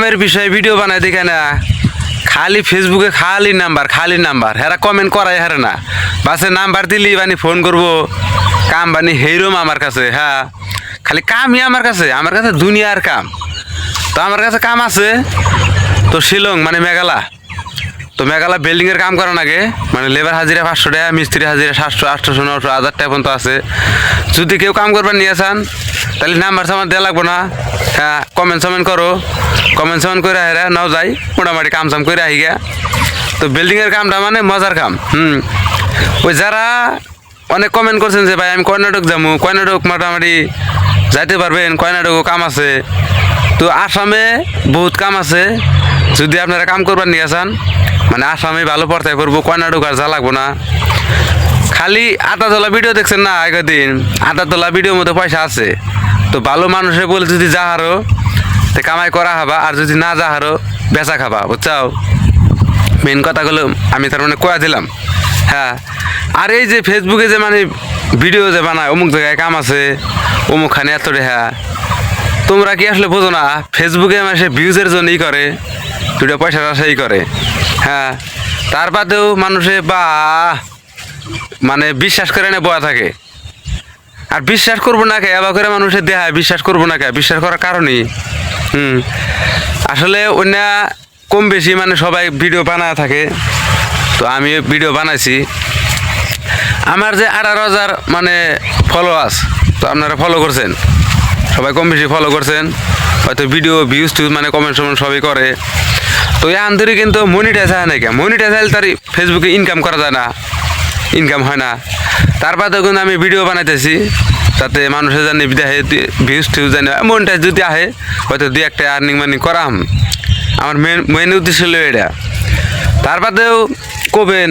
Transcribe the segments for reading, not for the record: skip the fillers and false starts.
কামের বিষয়ে ভিডিও বানাই দেখে না খালি ফেসবুকে খালি নাম্বার হেরা কমেন্ট করাই হারে না বাসে নাম্বার দিলি বানি ফোন করবো কাম বানি হেরম আমার কাছে হ্যাঁ খালি কামই আমার কাছে দুনিয়ার কাম তো আমার কাছে কাম আছে তো শিলং মানে মেঘালা তো মেঘালা বিল্ডিংয়ের কাম করার আগে মানে লেবার হাজিরা 500 টাকা মিস্ত্রি হাজিরা 700 800 900 1000 টাকা পর্যন্ত আছে যদি কেউ কাম করবার নিয়ে আসেন তাহলে নাম্বার সামান দেওয়া লাগবো না হ্যাঁ কমেন্ট করো কমেন্ট করে হেরা নাও যাই মোটামুটি কাম করে আহি গিয়া তো বিল্ডিংয়ের কামটা মানে মজার কাম ওই যারা অনেক কমেন্ট করছেন যে ভাই আমি কর্ণাটক যাবো কর্ণাটক মোটামুটি যাইতে পারবেন কর্ণাটকও কাম আছে তো আসামে বহুত কাম আছে যদি আপনারা কাম করবার নিয়ে আসেন মানে আসামে ভালো পড়তে করবো কর্ণাটক আর যা লাগবো না খালি আটা তোলা ভিডিও দেখছেন না আগের দিন আটা তোলা ভিডিওর মধ্যে পয়সা আছে তো ভালো মানুষে বলে যদি যা হারো তো কামাই করা হবা আর যদি না যা হারো বেচা খাবা বুঝছাও মেন কথাগুলো আমি তার মানে কয়া দিলাম হ্যাঁ আর এই যে ফেসবুকে যে মানে ভিডিও যে বানায় অমুক জায়গায় কাম আছে অমুকখানে এত হ্যাঁ তোমরা কি আসলে বোঝো না ফেসবুকে মানুষে ভিউজের জন্যই করে দুটো পয়সার আশাই করে হ্যাঁ তার বাদেও মানুষে বা মানে বিশ্বাস করে না বয়া থাকে আর বিশ্বাস করবো না কে এবার করে মানুষের দেহায় বিশ্বাস করবো না কে বিশ্বাস করার কারণই আসলে অন্য কম বেশি মানে সবাই ভিডিও বানায় থাকে তো আমি ভিডিও বানাইছি আমার যে 18,000 মানে ফলোয়ার্স তো আপনারা ফলো করছেন সবাই কম বেশি ফলো করছেন হয়তো ভিডিও ভিউজ মানে কমেন্ট সবাই করে তো এই আন্তরিক কিন্তু মনিটাইজ হয় না কেন মনিটাইজ হলে তার ফেসবুকে ইনকাম করা যায় না ইনকাম হয় না তার বাদেও কিন্তু আমি ভিডিও বানাইতেছি তাতে মানুষের জানি বিদায় ভিউজ জানি মনিটাইজ যদি আহে হয়তো 2-1 আর্নিং করা আমার মেন উদ্দেশ্য হলো এটা তার বাদেও কবেন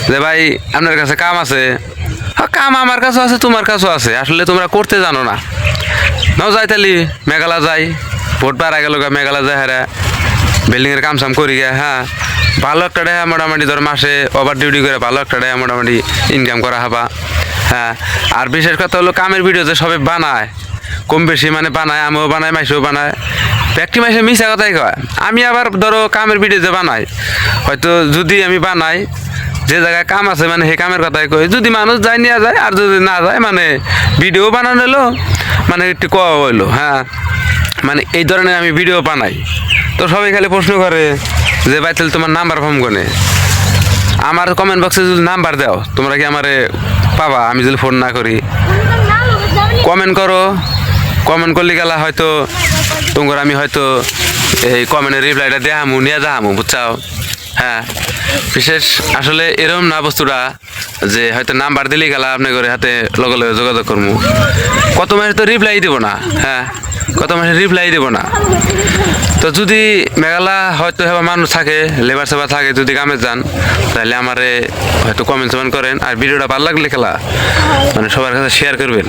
যে ভাই আপনার কাছে কাম আছে হ্যাঁ কাম আমার কাছেও আছে তোমার কাছেও আছে আসলে তোমরা করতে জানো না নাও যাই তাহলে মেঘালা যাই ভোট পাড়া গেল মেঘালা যায় হ্যাঁ বিল্ডিংয়ের কাম করি গে হ্যাঁ ভালো একটা টাকা মোটামুটি ধর মাসে ওভার ডিউটি করে ভালো একটা টাকা মোটামুটি ইনকাম করা হবা হ্যাঁ আর বিশেষ কথা হলো কামের ভিডিও যে সবাই বানায় কম বেশি মানে বানায় আমিও বানাই মাইসেও বানায় ব্যক্তি মাসে মিশা কথাই কয় আমি আবার ধরো কামের ভিডিও যে বানাই হয়তো যদি আমি বানাই যে জায়গায় কাম আছে মানে সেই কামের কথাই কই যদি মানুষ যায় নিয়ে যায় আর যদি না যায় মানে ভিডিও বানানো হলো মানে একটু কওয়া হইলো হ্যাঁ মানে এই ধরনের আমি ভিডিও বানাই তো সবাই খালি প্রশ্ন করে যে ভাই তাহলে তোমার নাম্বার ফোন কোনে আমার কমেন্ট বক্সে যদি নাম্বার দাও তোমরা কি আমারে পাবা আমি যদি ফোন না করি কমেন্ট করো কমেন্ট করলে গেলা হয়তো তোমার আমি হয়তো এই কমেন্টের রিপ্লাইটা দেখামু নিয়ে যাহামু বুঝছাও হ্যাঁ বিশেষ আসলে এরকম না বস্তুটা যে হয়তো নাম্বার দিলেই গেলা আপনি করে হাতে লগে লগে যোগাযোগ করবো কত মাসে তো রিপ্লাই দেবো না হ্যাঁ কত মাসে রিপ্লাই দেবো না তো যদি মেঘালা হয়তো মানুষ থাকে লেবার সেবার থাকে যদি কামে যান তাহলে আমারে হয়তো কমেন্ট করেন আর ভিডিওটা ভালো লাগলে খেলা মানে সবার কাছে শেয়ার করবেন।